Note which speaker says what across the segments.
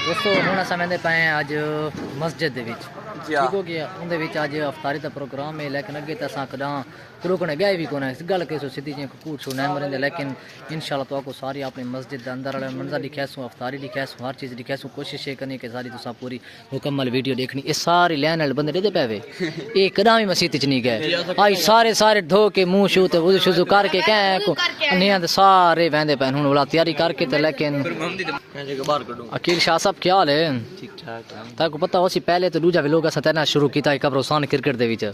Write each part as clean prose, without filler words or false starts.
Speaker 1: دوستو ہوں اصل میں پے ہیں اج مسجد ٹھیک ہو گیا اندر اج افطاری کا پروگرام ہے لیکن اگے تو اصل کداں روکنے گئے بھی کون ہے گل کہ سیدھی جی کوٹ سو نہیں مرے لیکن انشاءاللہ تو کو ساری اپنی مسجد کے اندر والے منظر دکھا سوں افطاری دکھا سوں ہر چیز دکھا سوں کوشش یہ کرنی کہ ساری تو پوری مکمل ویڈیو دیکھنی یہ ساری لین والے بندے دے پے یہ کداں بھی مسجد چ نہیں گئے آئی سارے دھو کے منہ شو تے وضو شو کر کے نہیں سارے وہدے پے ہوں والا تیاری کر کے لیکن عقیل شاہ صاحب کیا حال ہے ٹھیک ٹھاک تا کو پتہ اسی پہلے تو دوجا لوگ اسا تینا شروع کیتا قبرستان کرکٹ دے وچ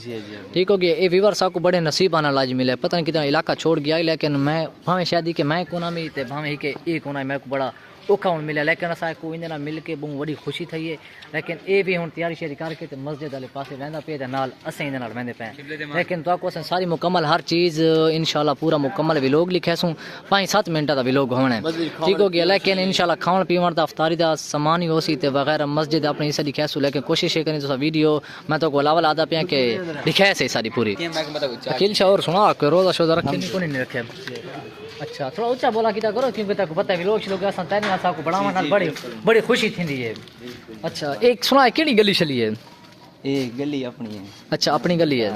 Speaker 1: ٹھیک ہو گیا اے ویور صاحب کو بڑے نصیب نال اج ملے پتہ نہیں کتنا علاقہ چھوڑ گیا لیکن میں بھاویں شاید کہ میں کونا میں تے بھاویں کہ اے کونا میں کو بڑا اوکھا ہوں ملیا لیکن اسا کو اندے نال مل کے بہت بڑی خوشی تھی ہے لیکن اے بھی ہن تیاری شیری کر کے تے مسجد والے پاسے ویندا پے تے نال اسیں اندے نال ویندے پے لیکن تو کو اساں ساری مکمل ہر چیز انشاءاللہ پورا مکمل ویلوگ لکھیا سوں 5-7 منٹ دا ویلوگ ہونا ہے ٹھیک ہو گیا لیکن انشاءاللہ کھاون پیون دا افطاری دا سامان ہی ہوسی تے وغیرہ مسجد اپنی حصہ دکھا سوں لیکن کوشش یہ کرنی تو ویڈیو میں تو کو لاول آدا پیا کہ دکھایا سے ساری پوری عقیل شاہ اور سنا کہ روزہ شوزہ رکھے نہیں رکھے اچھا تھوڑا اونچا بولا کیتا کرو کیونکہ تک پتہ ہے لوگ لوگ اساں تینے اساں کو بڑاون نال بڑی خوشی تھیندی ہے اچھا ایک سنا کیڑی گلی چلی ہے
Speaker 2: یہ گلی اپنی ہے
Speaker 1: اچھا اپنی گلی ہے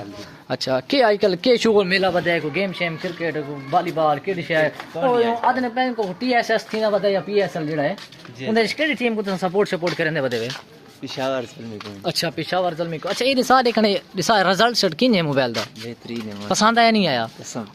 Speaker 1: اچھا کہ آج کل کے شغل میلہ بدے کو گیم شیم کرکٹ والی بال کیڑی شے ادنے پین کو ٹی ایس ایس تھینا بدے یا پی ایس ایل جڑا ہے اندر کیڑی ٹیم کو سپورٹ کرنے بدے
Speaker 2: پشاور زلمی کو
Speaker 1: اچھا پشاور زلمی کو اچھا یہ نسا دیکھنے نسا رزلٹ سٹ کینے موبائل دا
Speaker 2: بہترین ہے
Speaker 1: پسند آیا نہیں آیا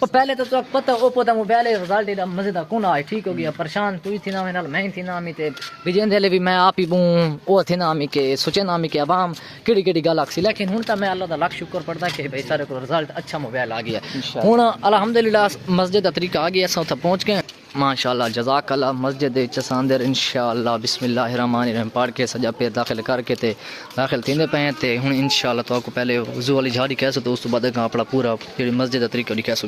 Speaker 1: او پہلے تو پتہ اوپو دا موبائل رزلٹ دا مزے دا کون آیا ٹھیک ہو گیا پریشان تو تھی نا نال میں تھی نا می تے بجندے لے بھی میں آپ ہی بوں او تھی نا می کے سوچے نا می کے عوام کیڑی گل اکسی لیکن ہن تا میں اللہ دا لاکھ شکر پڑدا کہ بھائی سارے کو رزلٹ اچھا موبائل آ گیا ہن الحمدللہ مسجد دا طریقہ آ گیا اسا تے پہنچ گئے ماشاءاللہ جزاک اللہ مسجد چساندر انشاءاللہ بسم اللہ الرحمن الرحیم پڑھ کے سجا پیر داخل کر کے تے داخل تھیندے پے تے ہن انشاءاللہ تو کو پہلے وضو والی جھاڑی کیسے تو اس تو بعد اپنا پورا جڑی مسجد دا طریقہ لکھا سو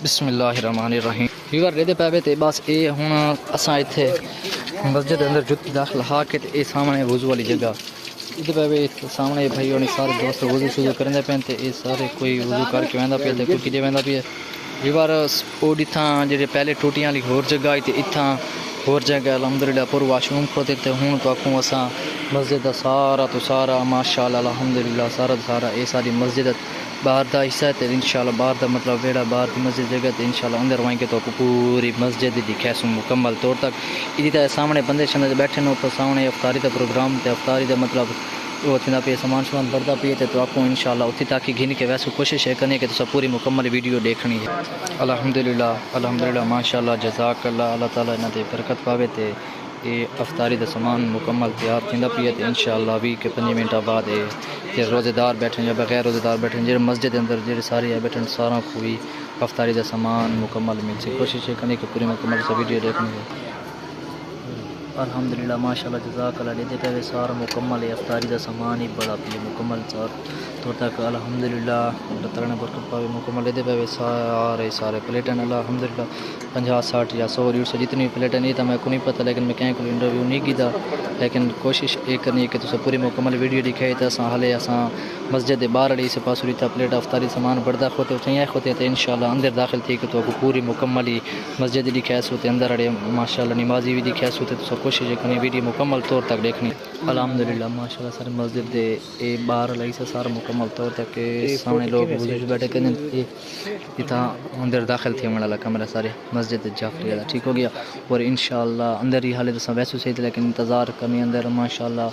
Speaker 1: بسم اللہ الرحمن الرحیم ویور دے پے تے بس اے ہن اساں ایتھے مسجد اندر جُت داخل ہا کے تے اے سامنے وضو والی جگہ ادھر پے سامنے بھائی اور سارے دوست وضو شروع کرندے پے تے اے سارے کوئی وضو کر کے ویندا پے تے کوئی کدے ویندا پے ویور او ڈتھاں جڑے پہلے ٹوٹیاں والی ہور جگہ تے اتھاں ہور جگہ الحمدللہ پر واش روم کھوتے تے ہن تو اکھوں اساں مسجد دا سارا تو سارا ماشاءاللہ الحمدللہ سارا اے ساری مسجد باہر دا حصہ تے انشاءاللہ باہر دا مطلب ویڑا باہر دی مسجد جگہ تے انشاءاللہ اندر وہیں کے تو پوری مسجد دکھا سوں مکمل طور تک ادھی تے سامنے بندے شندے بیٹھے نو تو سامنے افطاری دا پروگرام تے افطاری دا مطلب وہ تھیندا پہ سامان بڑھتا پی تے تو آپ کو انشاءاللہ اتھی تاکہ گھن کے ویسے کوشش ہے کرنے کہ تو پوری مکمل ویڈیو دیکھنی ہے الحمدللہ ماشاءاللہ جزاک اللہ اللہ تعالیٰ انہاں تے برکت پاوے تے یہ افطاری دا سامان مکمل تیار تھیندا پی تے انشاءاللہ 20-25 منٹ بعد یہ روزے دار بیٹھے یا بغیر روزے دار بیٹھے جڑے مسجد دے اندر جڑے سارے بیٹھے سارا کو بھی افطاری دا سامان مکمل مل سے کوشش ہے کرنے کہ پوری مکمل سا ویڈیو دیکھنی ہے الحمدللہ ماشاءاللہ جزاک اللہ دے تے سارا مکمل ہے افطاری دا سامان ہی بڑا پی مکمل طور تک الحمدللہ اللہ تعالیٰ نے برکت پاوے مکمل دے پے سارے پلیٹن الحمدللہ 50-60 یا 100-150 جتنی پلیٹن یہ تو میں کو نہیں پتہ لیکن میں کہیں کو انٹرویو نہیں کیتا لیکن کوشش یہ کرنی ہے کہ تو پوری مکمل ویڈیو دکھائے تو اساں حالے اساں مسجد دے باہر والی سے پاس ریتا پلیٹ افطاری سامان بڑھدا کھوتے اتھے کھوتے تے انشاءاللہ اندر داخل تھی کہ تو پوری مکمل ہی مسجد دکھائے سو تے اندر اڑے ماشاءاللہ نمازی بھی دکھائے سو تے تو کوشش کرنی ویڈیو مکمل طور تک دیکھنی الحمدللہ ماشاءاللہ سارے مسجد دے اے باہر والی سے سارا مکمل طور تک سامنے لوگ وضو بیٹھے کرنے اتھا اندر داخل تھے والا کمرہ سارے مسجد جعفری والا ٹھیک ہو گیا اور انشاءاللہ اندر ہی حالے تو ویسے صحیح لیکن انتظار کرنی اندر ماشاءاللہ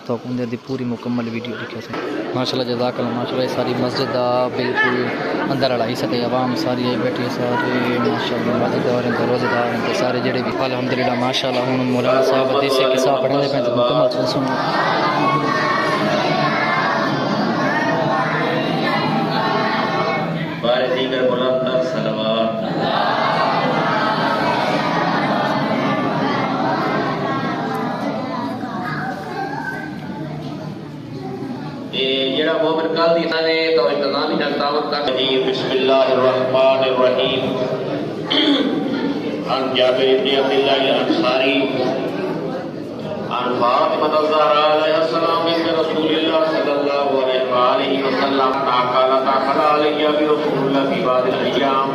Speaker 1: تو اندر دی پوری مکمل ویڈیو دکھا سکتے ماشاءاللہ جزاک اللہ ماشاءاللہ ساری مسجد دا بالکل اندر والا حصہ تے عوام ساری آئی بیٹھی ہے سارے ماشاءاللہ مسجد دار ہیں روزے دار ہیں سارے جڑے بھی الحمدللہ ماشاءاللہ ہن مولانا صاحب حدیث کے صاحب پڑھنے پہ مکمل سن
Speaker 3: بارے دیگر بلند تر صلوات جڑا مومن کل دی سنے تو انتظامی نقطاوت کا بسم اللہ الرحمن الرحیم عن جابر بن عبد اللہ الانصاری عن فاطمة الزهراء عليها السلام بنت رسول الله صلى الله عليه وآله وسلم قالت دخل علي برسول الله في بعض الأيام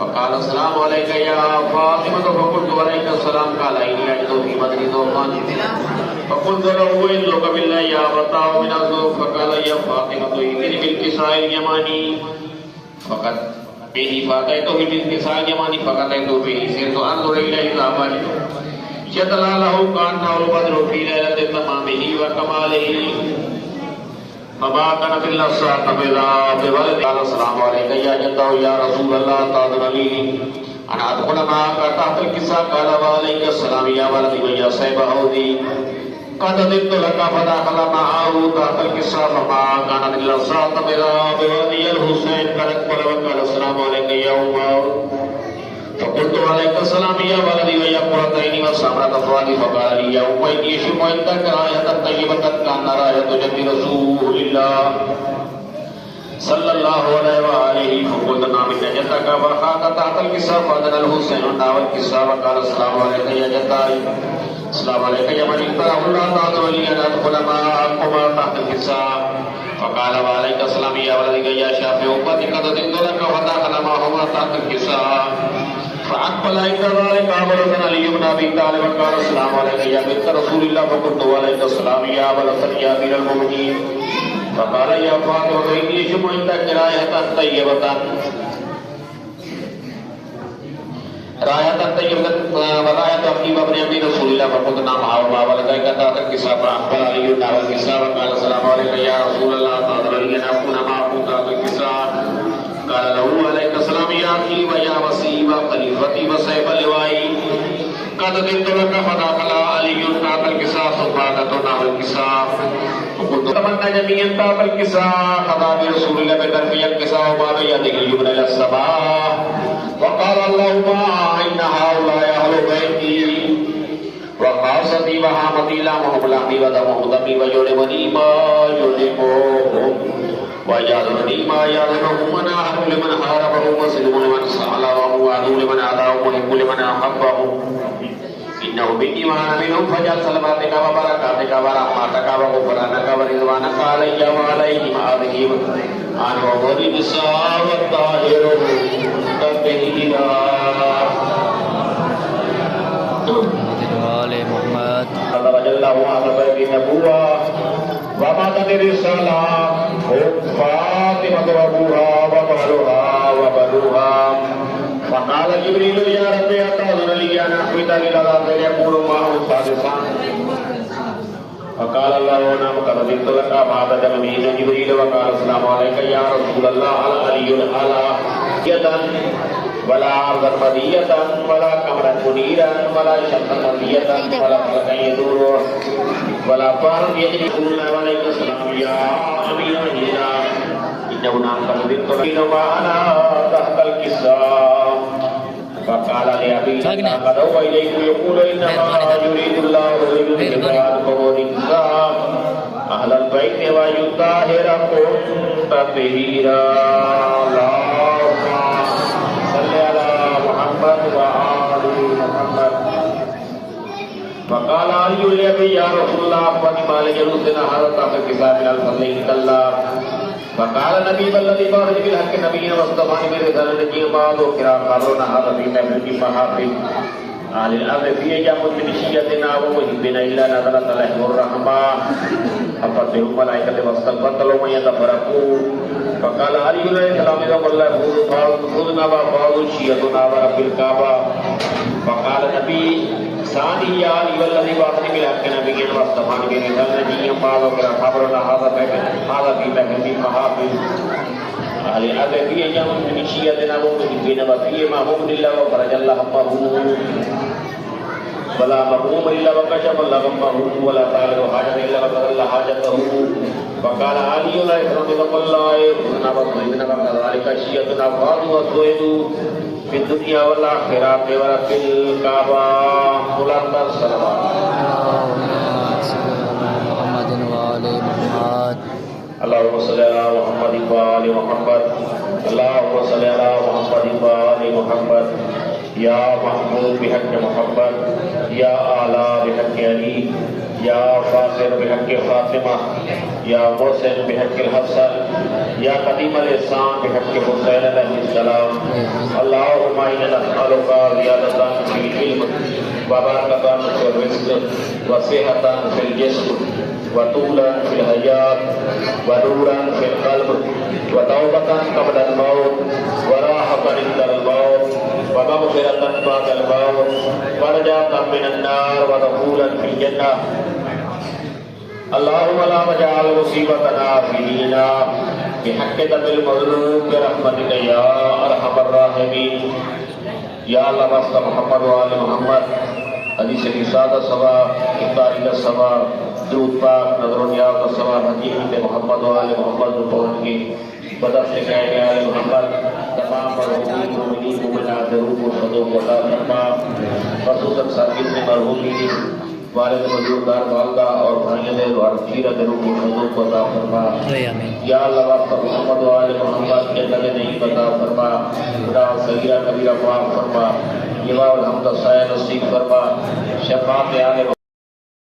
Speaker 3: فقال السلام عليك يا فاطمة فقلت عليك السلام قال إني أجد في بدني ذوقا فقلت له إنك بالله يا بطاء من الذوق فقال يا فاطمة إذن بالكساء اليماني فقد به فأتيته بالكساء اليماني فقتلت به سرت أنظر إليه ذهبا يتلى له كأنه البدر في ليلة تمامه وكماله فما كانت إلا الساعة بولد قال السلام عليك يا جده يا رسول الله تأذن لي أن أدخل معك تحت الكساء قال وعليك السلام يا ولدي ويا صيب عودي قد ضدت لك فدخل معه تحت الكساء فما كانت إلا الساعة بولدي الحسين قال وقال السلام عليك يا عمر فقلت عليك السلام يا ولدي ويا قرتين وسمرة فؤادي فقال لي يا أمي إني أشم عندك راية طيبة كان راية جد رسول الله صلى الله عليه وآله فقلت نعم إن جدك وخاك تحت الكساء فأذن الحسين ناول الكساء وقال السلام عليك يا جداي السلام عليك يا من اختاره الله تعالى لي أن أدخل معكما تحت الكساء فقال وعليك السلام يا ولدي يا شافع أمتي قد ضدت لك ودخل معهما تحت الكساء فأقبل عند ذلك أبو علي بن أبي طالب قال السلام عليك يا بنت رسول الله فقلت وعليك السلام يا أبا الحسن يا أمير المؤمنين فقال يا فاطمة إني أشم عندك راية طيبة وراية طيبة من أمير رسول الله فقلت نعم أو ولديك تحت الكساء فأقبل علي نحو الكساء وقال السلام عليك يا رسول الله تأذن لي أن أكون معكم تحت الكساء قال له عليك السلام يا أخي ويا وسيم خليفتي وسيف لوائي قد ضدت لك فدخل علي تحت الكساء ثم أتتنا الكساء فقلت تمنى جميعا تحت الكساء خذا برسول الله بترفيع الكساء وما بيده اليمنى إلى السماء وقال اللهم إن هؤلاء أهل بيتي وخاصتي وحامتي لا مهملاني ودمهم دمي ويعلمني ما يعلمهم ويعلمني ما يعلمهم وناهر لمن حاربهم وسلم لمن سألهم وعدو لمن عداهم وحب لمن أحبهم إنه مني وأنا منهم فجعل سلامتك وبركاتك ورحمتك وغفرانك ورضوانك علي وعليهم عليهم أنا وولي النساء والطاهر تطهيرا
Speaker 1: محمد
Speaker 3: الله وجل وعلا بالنبوة ومدد الرسالة فاطمة وأبوها وبعلها وبنوها فقال جبريل يا ربي أتأذن لي أن أحمد لله يقول معه سادسا فقال الله نعم قد ضدت لك بعد جميل جبريل وقال السلام عليك يا رسول الله على علي الأعلى يدا ولا عرضا مدية ولا كمرا منيرا ولا شمسا مدية ولا فلكا يدور ولا فارا يجري قلنا وعليك السلام يا أمير الهدى إنه نعم قد ضدت لك وأنا تحت الكساء فقال لأبي قد أوى إليك يقول إنما يريد الله ليذهبكم الرجس أهل البيت ويطهركم تطهيرا اللهم صل على محمد وآل محمد فقال علي لأبي يا رسول الله أخبرني ما لجلوسنا هذا تحت الكساء من الفضل عند الله فقال النبي الذي بارد بالحق نبينا واصطفاني برسالة نجي بعض وكرا قبرنا هذا في تحريك محافظ أهل الأرض في جامع من شيئتنا ومحبنا إلا نزلت عليهم الرحمة أفتهم ملائكة واستغفرت لهم أن يتفرقوا فقال علي عليه السلام إذا والله خذنا وفاض شيئتنا ورب الكعبة فقال النبي ثاني يا علي والذي بارد بالحق نبينا واصطفاني برسالة نجي بعض وكرا قبرنا هذا في تحريك محافظ أهل الأرض في جامع من شيئتنا ومحبنا وفيه ما هم لله وفرج الله همه ولا مغموم إلا وكشف الله غمه ولا طالب حاجة إلا وقضى الله حاجته فقال علي لا يفرق الله خذنا وصيدنا وكذلك شيئتنا فاض وصيد في الدنيا والآخرة ورب الكعبة بلند الصلوات
Speaker 1: محمد وآل محمد
Speaker 3: اللهم صل على محمد وآل محمد اللهم صل على محمد وآل محمد يا محمود بحق محمد يا آلہ بحق علی یا فاطر بحق فاطمہ، یا محسن بحق الحسن، یا قدیم الاحسان بحق حسین علیہ السلام. اللہم انا نسألک زیادۃ فی العلم وبرکۃ فی الرزق وصحۃ فی الجسم وطولا فی الحیات ونورا فی القلب وتوبۃ قبل الموت وراحۃ عند الموت ومغفرۃ بعد الموت ونجاۃ من النار ودخولا فی الجنہ. اللهم لا تجعل مصيبتنا في ديننا بحق دم المظلوم برحمتك يا ارحم الراحمين. یا اللہ واسطہ محمد و آل محمد، حدیث کی سادہ ثواب، افطاری کا ثواب، درود پاک، نظر و نیاز کا ثواب حقیقت محمد و آل محمد کو پہنچ گئی. بدر سے کہے گئے آل محمد تمام مرحومین مومنین مومنات ضرور کو صدق عطا فرما. خصوصاً ساکن سے مرحومین والد وجودار والدہ اور بھائیوں نے وارثیرہ کے روح کو صدق عطا فرما. یا اللہ واسطہ محمد و آل محمد کے لگے نہیں عطا فرما. خدا صغیرہ کبیرہ معاف فرما. یہ الحمد سایہ نصیب فرما. شفاعت آل